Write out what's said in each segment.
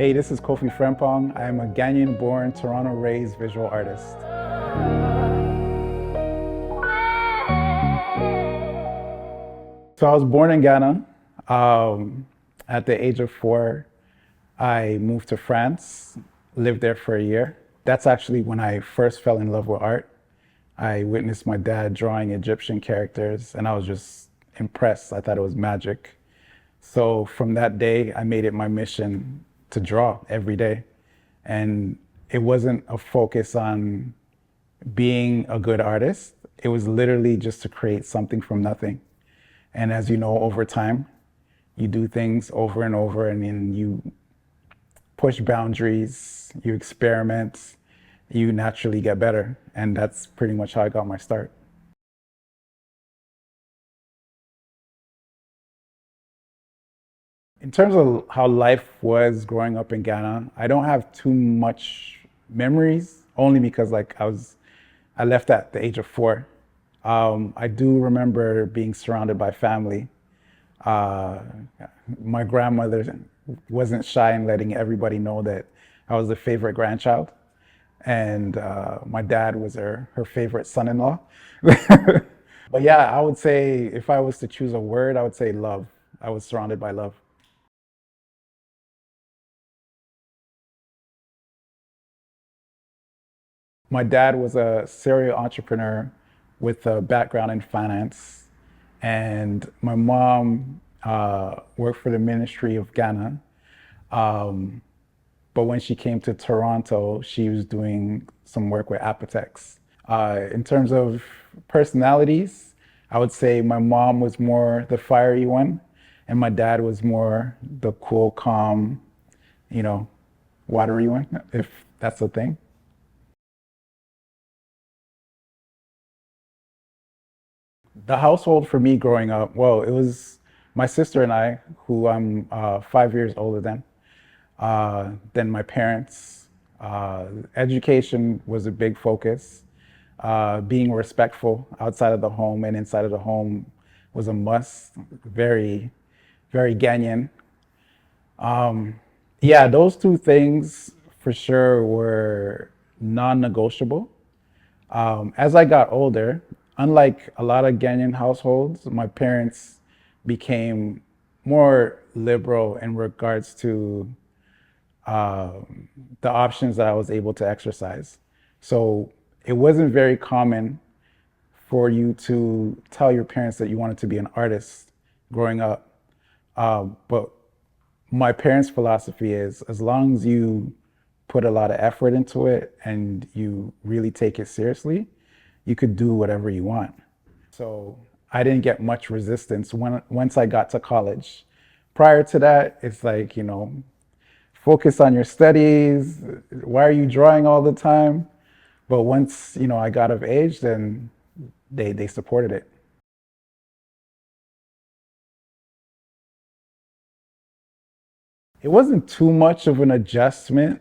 Hey, this is Kofi Frempong. I am a Ghanaian-born, Toronto-raised visual artist. So I was born in Ghana. At the age of 4, I moved to France, lived there for a year. That's actually when I first fell in love with art. I witnessed my dad drawing Egyptian characters, and I was just impressed. I thought it was magic. So from that day, I made it my mission to draw every day. And it wasn't a focus on being a good artist. It was literally just to create something from nothing. And as you know, over time, you do things over and over, and then you push boundaries, you experiment, you naturally get better. And that's pretty much how I got my start. In terms of how life was growing up in Ghana, I don't have too much memories, only because I left at the age of 4. I do remember being surrounded by family. Uh, my grandmother wasn't shy in letting everybody know that I was the favorite grandchild, and my dad was her favorite son-in-law. But yeah, I would say if I was to choose a word, I would say love. I was surrounded by love. My dad was a serial entrepreneur with a background in finance, and my mom worked for the Ministry of Ghana. Um, but when she came to Toronto, she was doing some work with Apotex. In terms of personalities, I would say my mom was more the fiery one, and my dad was more the cool, calm, you know, watery one, if that's a thing. The household for me growing up, well, it was my sister and I, who I'm 5 years older than my parents. Education was a big focus. Being respectful outside of the home and inside of the home was a must. Very, very Ghanaian. Yeah, those two things for sure were non-negotiable. As I got older, unlike a lot of Ghanaian households, my parents became more liberal in regards to the options that I was able to exercise. So it wasn't very common for you to tell your parents that you wanted to be an artist growing up. But my parents' philosophy is as long as you put a lot of effort into it and you really take it seriously, you could do whatever you want. So I didn't get much resistance once I got to college. Prior to that, it's like, focus on your studies. Why are you drawing all the time? But once, I got of age, then they supported it. It wasn't too much of an adjustment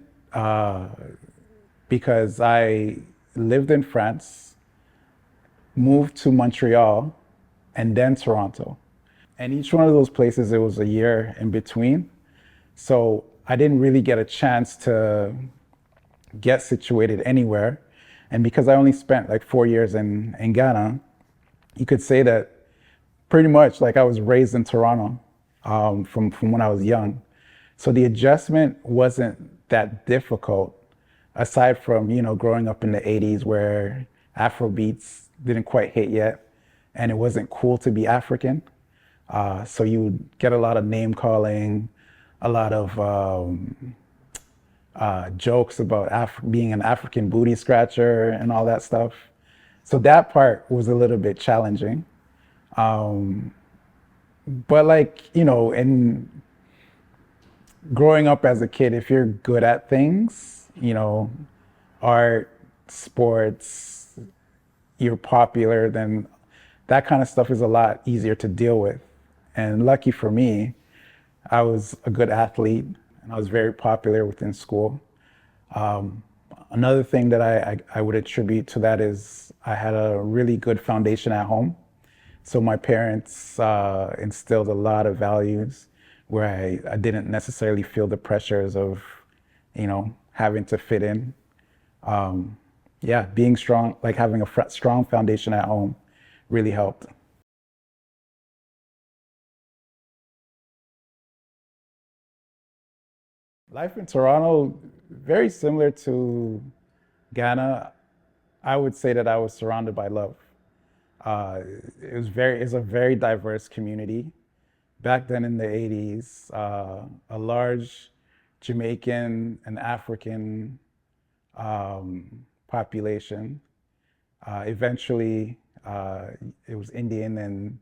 because I lived in France, moved to Montreal, and then Toronto. And each one of those places, it was a year in between. So I didn't really get a chance to get situated anywhere. And because I only spent like 4 years in Ghana, you could say that pretty much like I was raised in Toronto from when I was young. So the adjustment wasn't that difficult, aside from, growing up in the 80s where Afro beats didn't quite hit yet and it wasn't cool to be African. So you would get a lot of name calling, a lot of jokes about being an African booty scratcher and all that stuff. So that part was a little bit challenging. Um, but in growing up as a kid, if you're good at things, art, sports, you're popular, then that kind of stuff is a lot easier to deal with. And lucky for me, I was a good athlete and I was very popular within school. Um, Another thing that I would attribute to that is I had a really good foundation at home. So my parents instilled a lot of values, where I didn't necessarily feel the pressures of, having to fit in. Yeah, being strong, like having a strong foundation at home really helped. Life in Toronto, very similar to Ghana. I would say that I was surrounded by love. Uh, it's a very diverse community. Back then in the 80s, a large Jamaican and African population. Eventually, it was Indian and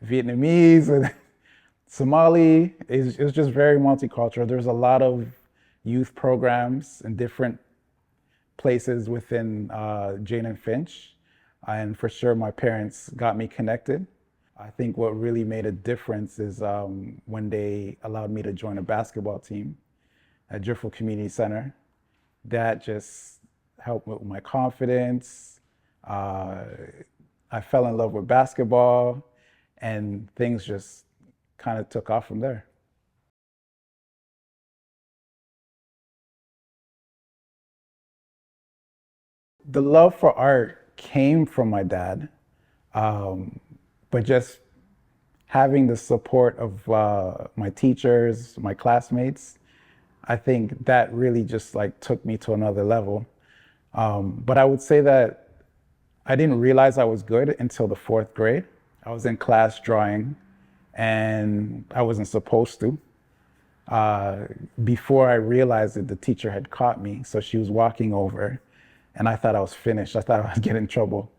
Vietnamese and Somali. It was just very multicultural. There's a lot of youth programs in different places within Jane and Finch. And for sure, my parents got me connected. I think what really made a difference is when they allowed me to join a basketball team at Driftwood Community Center. That just helped with my confidence. Uh, I fell in love with basketball, and things just kind of took off from there. The love for art came from my dad, um, but just having the support of my teachers, my classmates, I think that really just like took me to another level. But I would say that I didn't realize I was good until the fourth grade. I was in class drawing and I wasn't supposed to. Before I realized it, the teacher had caught me. So she was walking over and I thought I was finished. I thought I was getting in trouble.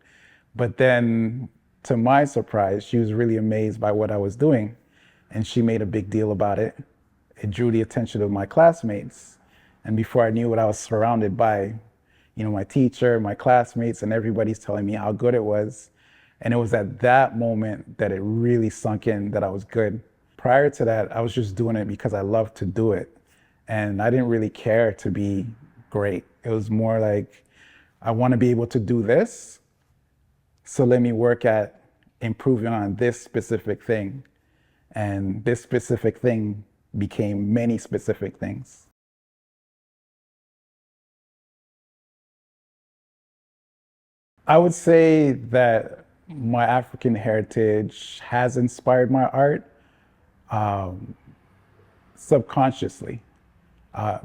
But then, to my surprise, she was really amazed by what I was doing and she made a big deal about it. It drew the attention of my classmates. And before I knew it, I was surrounded by, my teacher, my classmates, and everybody's telling me how good it was. And it was at that moment that it really sunk in that I was good. Prior to that, I was just doing it because I loved to do it. And I didn't really care to be great. It was more like, I want to be able to do this. So let me work at improving on this specific thing. And this specific thing became many specific things. I would say that my African heritage has inspired my art um, subconsciously.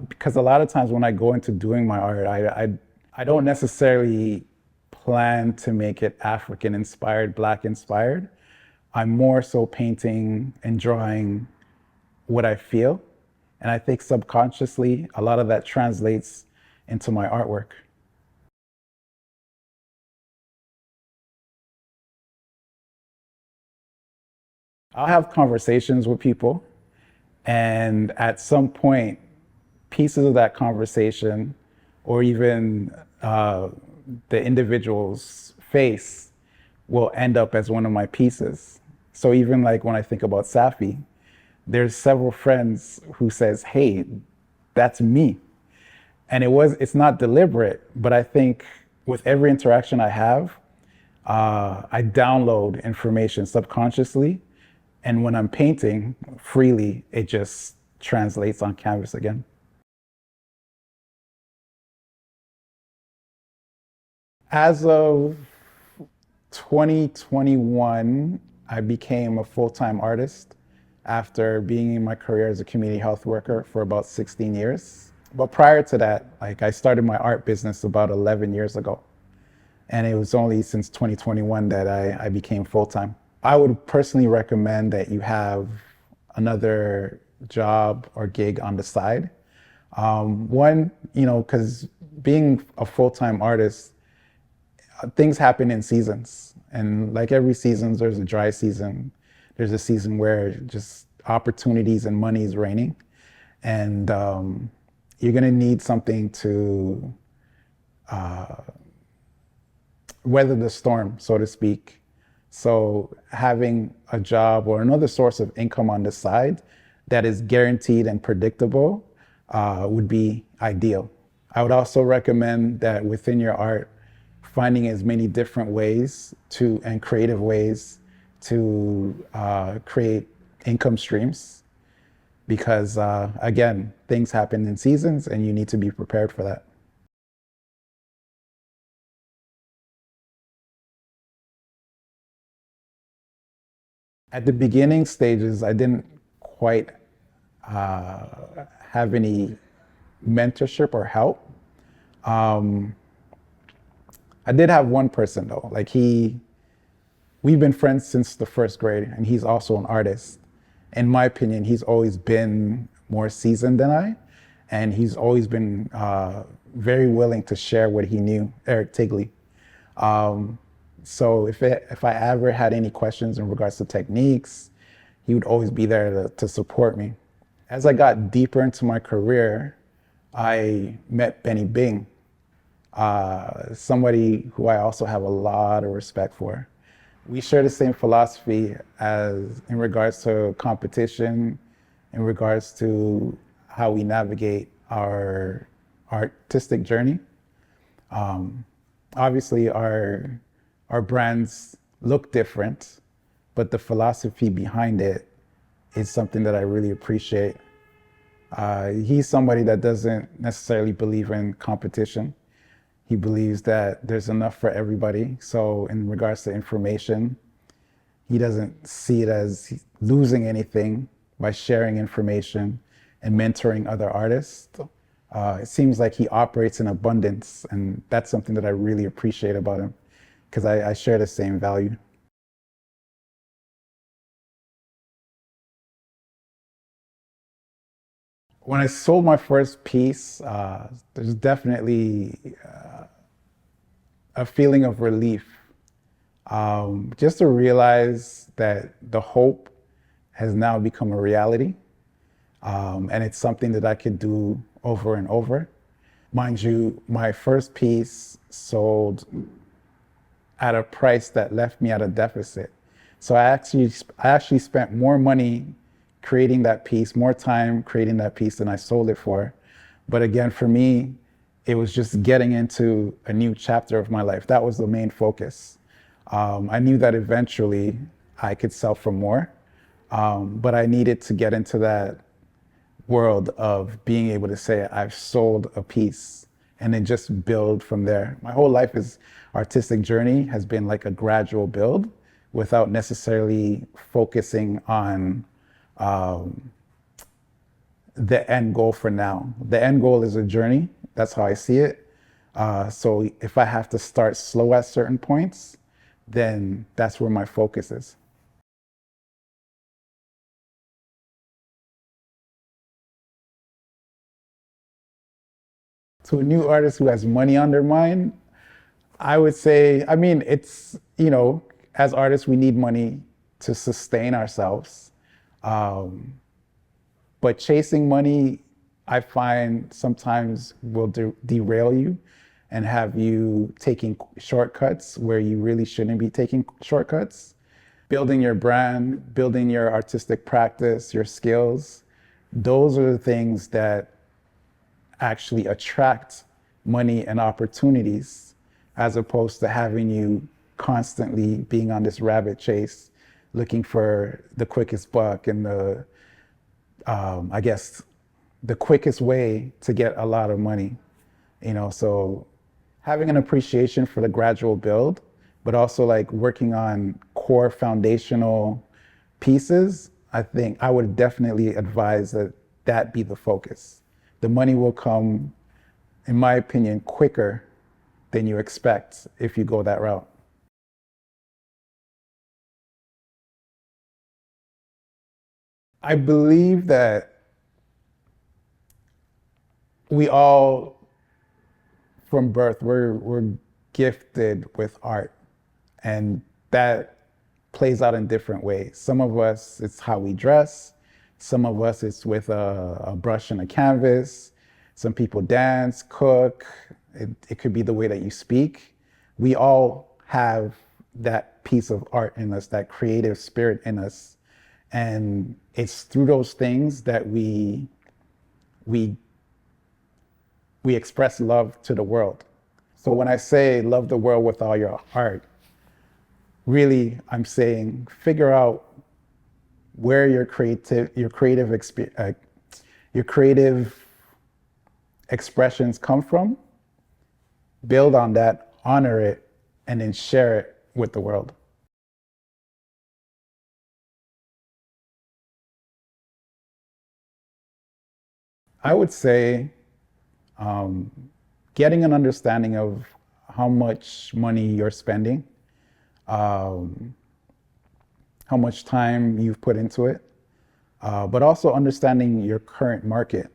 Because a lot of times when I go into doing my art, I don't necessarily plan to make it African inspired, Black inspired. I'm more so painting and drawing what I feel. And I think subconsciously, a lot of that translates into my artwork. I'll have conversations with people, and at some point, pieces of that conversation, or even the individual's face, will end up as one of my pieces. So even like when I think about Safi, there's several friends who says, "Hey, that's me," and it's not deliberate, but I think with every interaction I have, I download information subconsciously, and when I'm painting freely, it just translates on canvas again. As of 2021, I became a full-time artist after being in my career as a community health worker for about 16 years. But prior to that, like I started my art business about 11 years ago. And it was only since 2021 that I became full-time. I would personally recommend that you have another job or gig on the side. One, because being a full-time artist, things happen in seasons. And like every season, there's a dry season. There's a season where just opportunities and money is raining. And you're going to need something to weather the storm, so to speak. So having a job or another source of income on the side that is guaranteed and predictable would be ideal. I would also recommend that within your art, finding as many different ways and creative ways to create income streams. because again, things happen in seasons and you need to be prepared for that. At the beginning stages, I didn't quite uh, have any mentorship or help. Um, I did have one person though. We've been friends since the first grade, and he's also an artist. In my opinion, he's always been more seasoned than I, and he's always been very willing to share what he knew. Eric Tigley. Um, so if I ever had any questions in regards to techniques, he would always be there to support me. As I got deeper into my career, I met Benny Bing, somebody who I also have a lot of respect for. We share the same philosophy as in regards to competition, in regards to how we navigate our artistic journey. Obviously, our brands look different, but the philosophy behind it is something that I really appreciate. He's somebody that doesn't necessarily believe in competition. He believes that there's enough for everybody. So in regards to information, he doesn't see it as losing anything by sharing information and mentoring other artists. It seems like he operates in abundance, and that's something that I really appreciate about him because I share the same value. When I sold my first piece, there's definitely a feeling of relief. Just to realize that the hope has now become a reality, and it's something that I could do over and over. Mind you, my first piece sold at a price that left me at a deficit. So I actually spent more money creating that piece, more time creating that piece than I sold it for. But again, for me, it was just getting into a new chapter of my life. That was the main focus. I knew that eventually I could sell for more, but I needed to get into that world of being able to say I've sold a piece and then just build from there. My whole life is artistic journey has been like a gradual build without necessarily focusing on the end goal for now. The end goal is a journey. That's how I see it. So if I have to start slow at certain points, then that's where my focus is. To a new artist who has money on their mind, I would say, I mean, as artists, we need money to sustain ourselves. Um, but chasing money, I find sometimes will derail you and have you taking shortcuts where you really shouldn't be taking shortcuts. Building your brand, building your artistic practice, your skills, those are the things that actually attract money and opportunities as opposed to having you constantly being on this rabbit chase looking for the quickest buck and I guess the quickest way to get a lot of money, so having an appreciation for the gradual build, but also like working on core foundational pieces. I think I would definitely advise that that be the focus. The money will come, in my opinion, quicker than you expect if you go that route. I believe that we all, from birth, we're gifted with art, and that plays out in different ways. Some of us, it's how we dress. Some of us, it's with a brush and a canvas. Some people dance, cook. It could be the way that you speak. We all have that piece of art in us, that creative spirit in us. And it's through those things that we we express love to the world. So when I say love the world with all your heart, really I'm saying figure out where your creative expressions come from, build on that, honor it, and then share it with the world. I would say getting an understanding of how much money you're spending, um, how much time you've put into it, but also understanding your current market.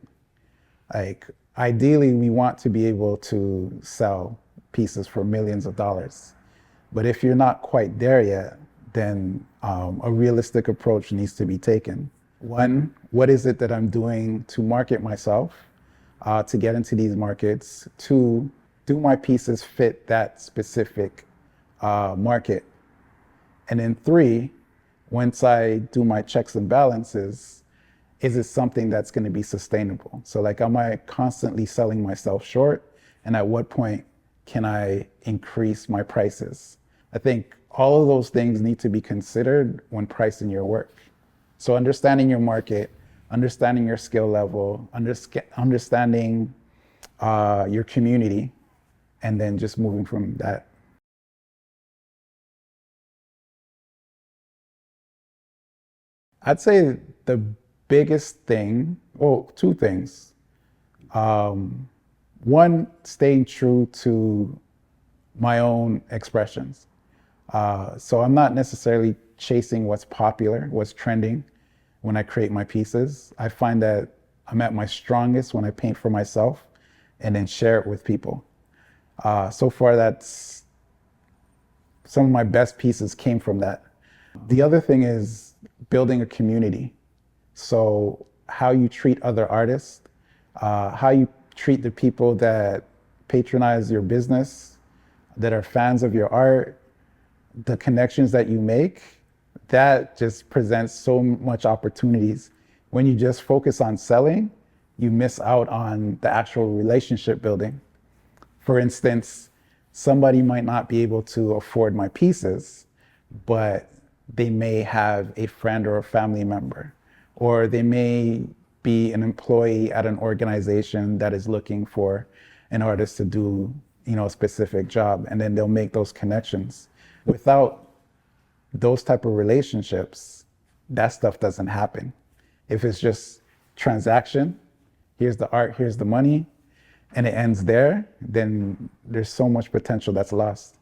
Like, ideally, we want to be able to sell pieces for millions of dollars. But if you're not quite there yet, then a realistic approach needs to be taken. One, what is it that I'm doing to market myself, to get into these markets? Two, do my pieces fit that specific market? And then three, once I do my checks and balances, is it something that's going to be sustainable? So, like, am I constantly selling myself short? And at what point can I increase my prices? I think all of those things need to be considered when pricing your work. So understanding your market, understanding your skill level, understanding your community, and then just moving from that. I'd say the biggest thing, well, two things. One, staying true to my own expressions. So I'm not necessarily chasing what's popular, what's trending when I create my pieces. I find that I'm at my strongest when I paint for myself and then share it with people. So far, that's some of my best pieces came from that. The other thing is building a community. So how you treat other artists, how you treat the people that patronize your business, that are fans of your art, the connections that you make, that just presents so much opportunities. When you just focus on selling, you miss out on the actual relationship building. For instance, somebody might not be able to afford my pieces, but they may have a friend or a family member, or they may be an employee at an organization that is looking for an artist to do, a specific job, and then they'll make those connections. Without those type of relationships, that stuff doesn't happen. If it's just transaction, here's the art, here's the money, and it ends there, then there's so much potential that's lost.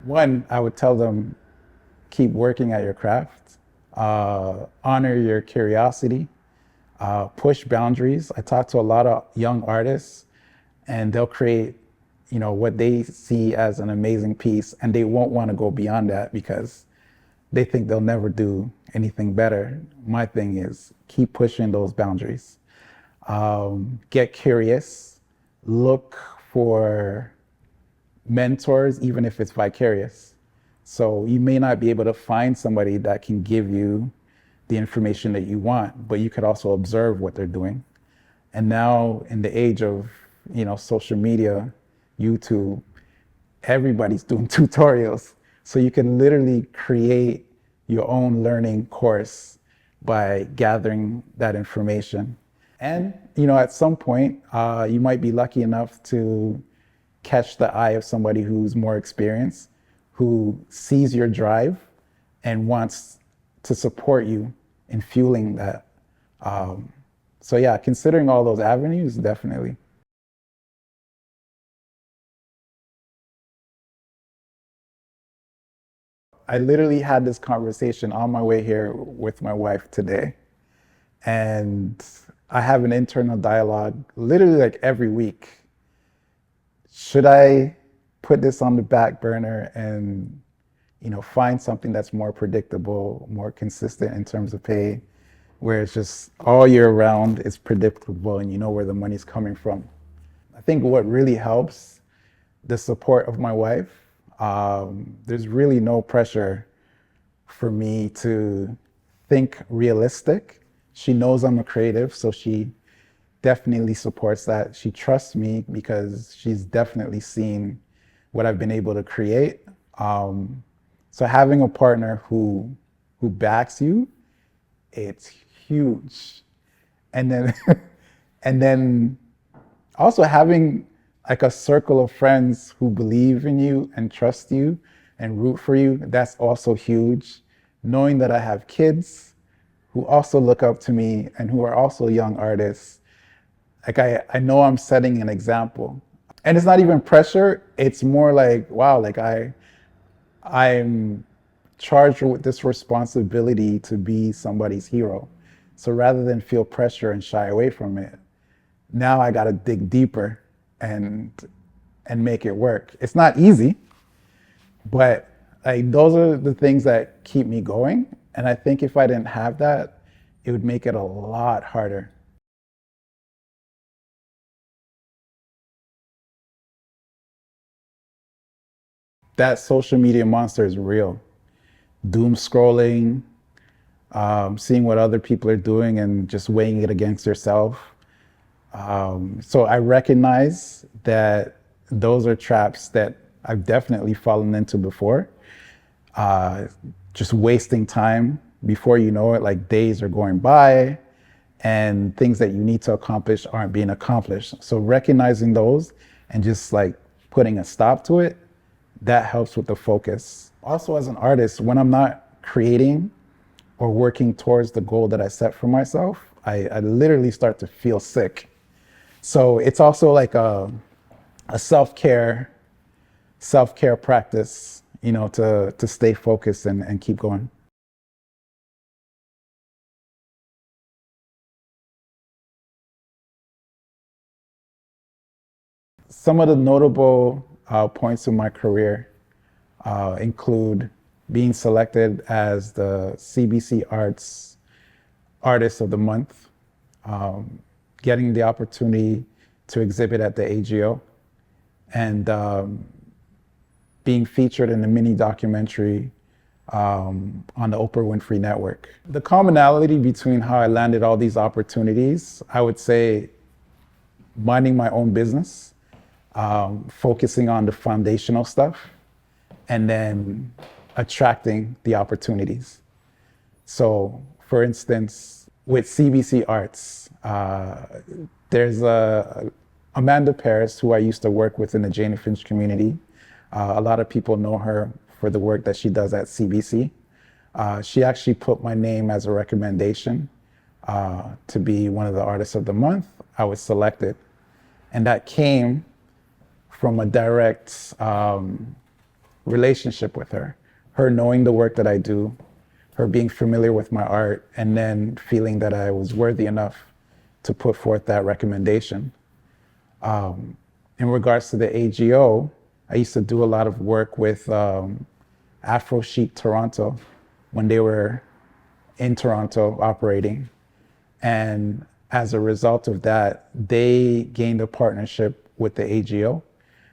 One, I would tell them, keep working at your craft, honor your curiosity, push boundaries. I talk to a lot of young artists, and they'll create, what they see as an amazing piece, and they won't want to go beyond that because they think they'll never do anything better. My thing is keep pushing those boundaries. Get curious, look for mentors, even if it's vicarious. So you may not be able to find somebody that can give you the information that you want, but you could also observe what they're doing. And now in the age of, social media, YouTube, everybody's doing tutorials. So you can literally create your own learning course by gathering that information. And, at some point, you might be lucky enough to catch the eye of somebody who's more experienced, who sees your drive and wants to support you in fueling that. So yeah, considering all those avenues, definitely. I literally had this conversation on my way here with my wife today. And I have an internal dialogue literally like every week. Should I put this on the back burner and, find something that's more predictable, more consistent in terms of pay, where it's just all year round, it's predictable and you know where the money's coming from? I think what really helps, the support of my wife. There's really no pressure for me to think realistic. She knows I'm a creative, so she definitely supports that. She trusts me because she's definitely seen what I've been able to create. So having a partner who backs you, it's huge. And then and then also having like a circle of friends who believe in you and trust you and root for you, that's also huge. Knowing that I have kids who also look up to me and who are also young artists, like I know I'm setting an example. And it's not even pressure, it's more like, wow, like I'm charged with this responsibility to be somebody's hero. So rather than feel pressure and shy away from it, now I got to dig deeper and make it work. It's not easy, but like those are the things that keep me going. And I think if I didn't have that, it would make it a lot harder. That social media monster is real. Doom scrolling, seeing what other people are doing and just weighing it against yourself. So I recognize that those are traps that I've definitely fallen into before. Uh, just wasting time before you know it, like days are going by and things that you need to accomplish aren't being accomplished. So recognizing those and just like putting a stop to it, that helps with the focus. Also, as an artist, when I'm not creating or working towards the goal that I set for myself, I literally start to feel sick. So it's also like a self-care practice, you know, to stay focused and keep going. Some of the notable points in my career include being selected as the CBC Arts Artist of the Month, getting the opportunity to exhibit at the AGO, and being featured in a mini documentary on the Oprah Winfrey Network. The commonality between how I landed all these opportunities, I would say minding my own business, focusing on the foundational stuff, and then attracting the opportunities. So, for instance, with CBC Arts, there's Amanda Paris, who I used to work with in the Jane and Finch community. A lot of people know her for the work that she does at CBC. She actually put my name as a recommendation to be one of the artists of the month. I was selected. And that came from a direct relationship with her. Her knowing the work that I do, her being familiar with my art, and then feeling that I was worthy enough to put forth that recommendation. In regards to the AGO, I used to do a lot of work with Afro Chic Toronto when they were in Toronto operating. And as a result of that, they gained a partnership with the AGO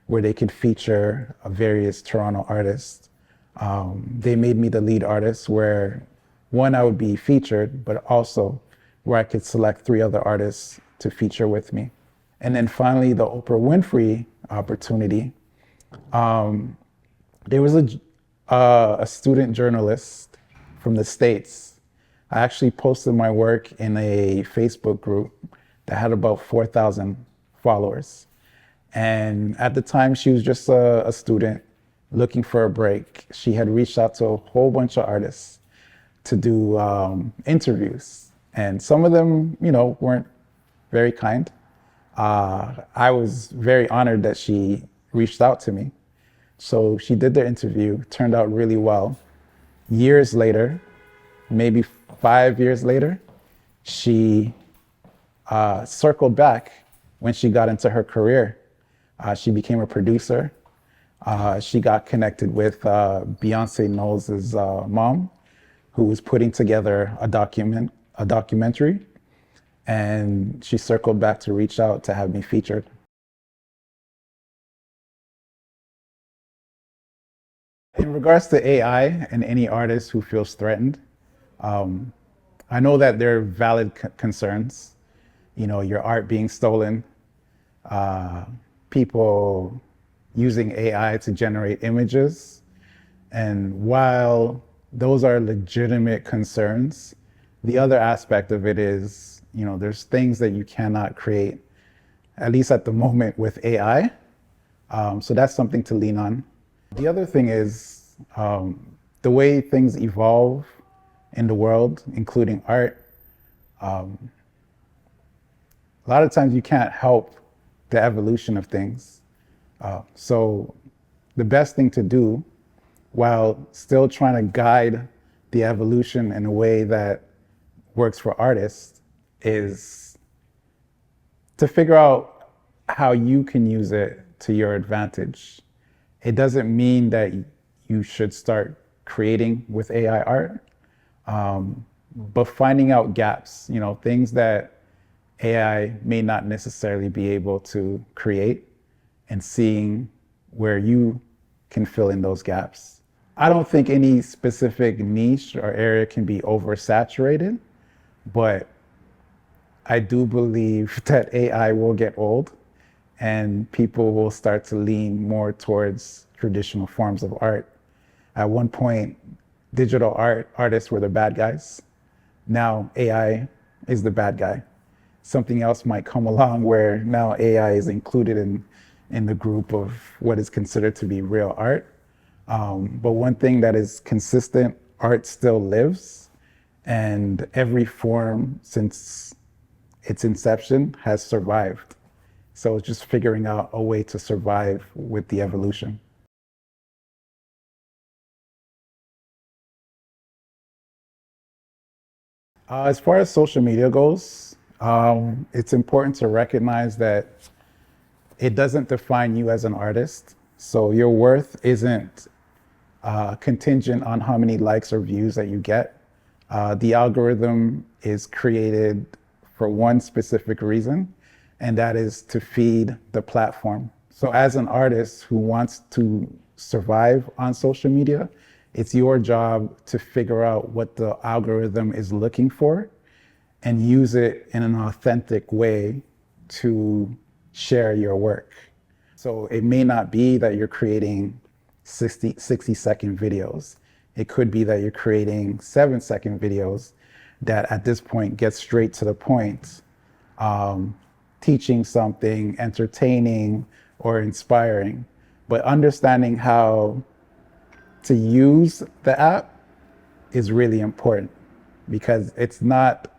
where they could feature various Toronto artists. They made me the lead artist where one, I would be featured, but also where I could select 3 other artists to feature with me. And then finally, the Oprah Winfrey opportunity. There was a student journalist from the States. I actually posted my work in a Facebook group that had about 4,000 followers. And at the time, she was just a student looking for a break. She had reached out to a whole bunch of artists to do interviews. And some of them, you know, weren't very kind. I was very honored that she reached out to me. So she did the interview, turned out really well. Years later, maybe 5 years later, she circled back when she got into her career. She became a producer. She got connected with Beyonce Knowles' mom, who was putting together a documentary. And she circled back to reach out to have me featured. In regards to AI and any artist who feels threatened, I know that there are valid concerns. You know, your art being stolen, people using AI to generate images. And while those are legitimate concerns, the other aspect of it is, there's things that you cannot create, at least at the moment, with AI. So that's something to lean on. The other thing is the way things evolve in the world, including art. A lot of times you can't help the evolution of things. So the best thing to do, while still trying to guide the evolution in a way that works for artists, is to figure out how you can use it to your advantage. It doesn't mean that you should start creating with AI art, but finding out gaps, things that AI may not necessarily be able to create, and seeing where you can fill in those gaps. I don't think any specific niche or area can be oversaturated, but I do believe that AI will get old and people will start to lean more towards traditional forms of art. At one point, digital artists were the bad guys. Now AI is the bad guy. Something else might come along where now AI is included in the group of what is considered to be real art. But one thing that is consistent, art still lives, and every form since its inception has survived. So it's just figuring out a way to survive with the evolution. As far as social media goes, it's important to recognize that it doesn't define you as an artist. So your worth isn't contingent on how many likes or views that you get. The algorithm is created for one specific reason, and that is to feed the platform. So as an artist who wants to survive on social media, it's your job to figure out what the algorithm is looking for and use it in an authentic way to share your work. So it may not be that you're creating 60-second videos. It could be that you're creating 7-second videos that at this point get straight to the point, teaching something, entertaining, or inspiring. But understanding how to use the app is really important, because it's not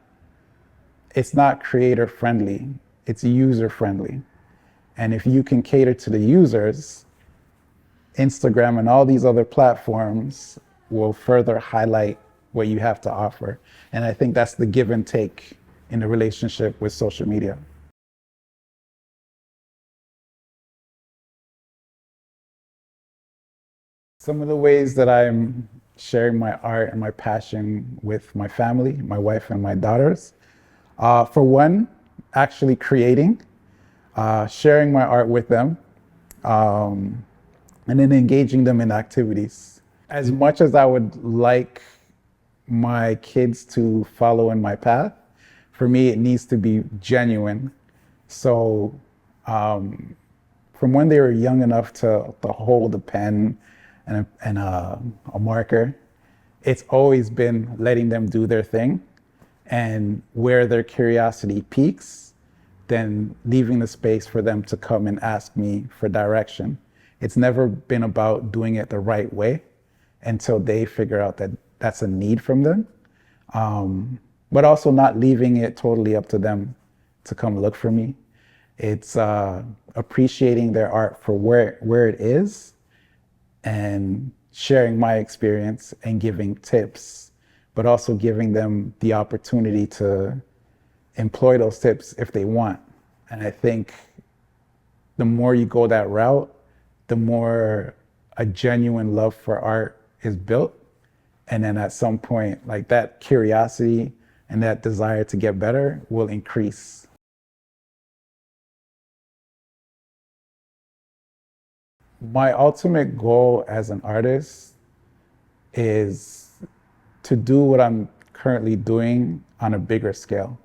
creator friendly, it's user friendly. And if you can cater to the users, Instagram and all these other platforms will further highlight what you have to offer. And I think that's the give and take in the relationship with social media. Some of the ways that I'm sharing my art and my passion with my family, my wife and my daughters. For one, actually creating, sharing my art with them, and then engaging them in activities. As much as I would like my kids to follow in my path, for me, it needs to be genuine. So from when they were young enough to hold a pen and a marker, it's always been letting them do their thing, and where their curiosity peaks, then leaving the space for them to come and ask me for direction. It's never been about doing it the right way until they figure out that that's a need from them. But also not leaving it totally up to them to come look for me. It's appreciating their art for where it is, and sharing my experience and giving tips, but also giving them the opportunity to employ those tips if they want. And I think the more you go that route, the more a genuine love for art is built. And then at some point, like, that curiosity and that desire to get better will increase. My ultimate goal as an artist is to do what I'm currently doing on a bigger scale.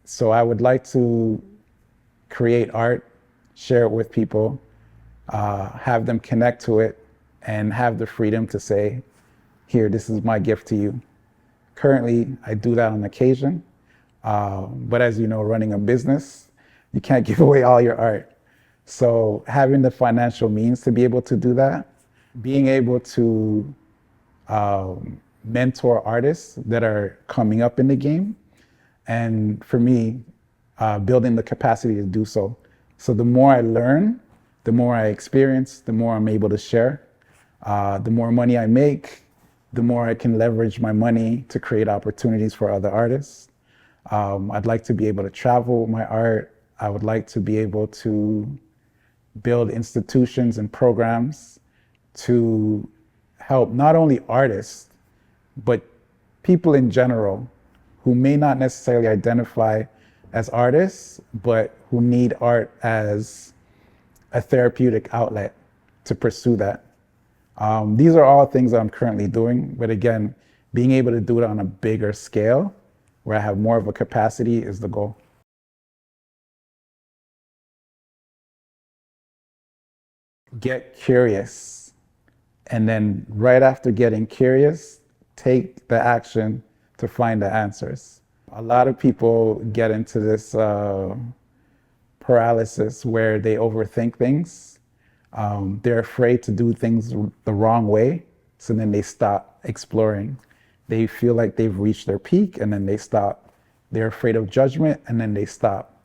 So I would like to create art, share it with people, have them connect to it, and have the freedom to say, here, this is my gift to you. Currently, I do that on occasion. But as you know, running a business, you can't give away all your art. So having the financial means to be able to do that, being able to mentor artists that are coming up in the game, and for me, building the capacity to do so. So the more I learn, the more I experience, the more I'm able to share. The more money I make, the more I can leverage my money to create opportunities for other artists. I'd like to be able to travel with my art. I would like to be able to build institutions and programs to help not only artists, but people in general who may not necessarily identify as artists, but who need art as a therapeutic outlet to pursue that. These are all things that I'm currently doing, but again, being able to do it on a bigger scale where I have more of a capacity is the goal. Get curious. And then right after getting curious, take the action to find the answers. A lot of people get into this paralysis where they overthink things. They're afraid to do things the wrong way, so then they stop exploring. They feel like they've reached their peak and then they stop. They're afraid of judgment and then they stop.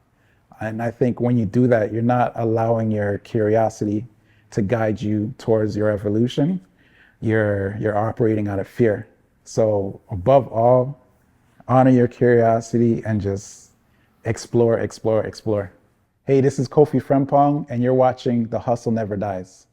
And I think when you do that, you're not allowing your curiosity to guide you towards your evolution. You're operating out of fear. So above all, honor your curiosity and just explore, explore, explore. Hey, this is Kofi Frempong, and you're watching The Hustle Never Dies.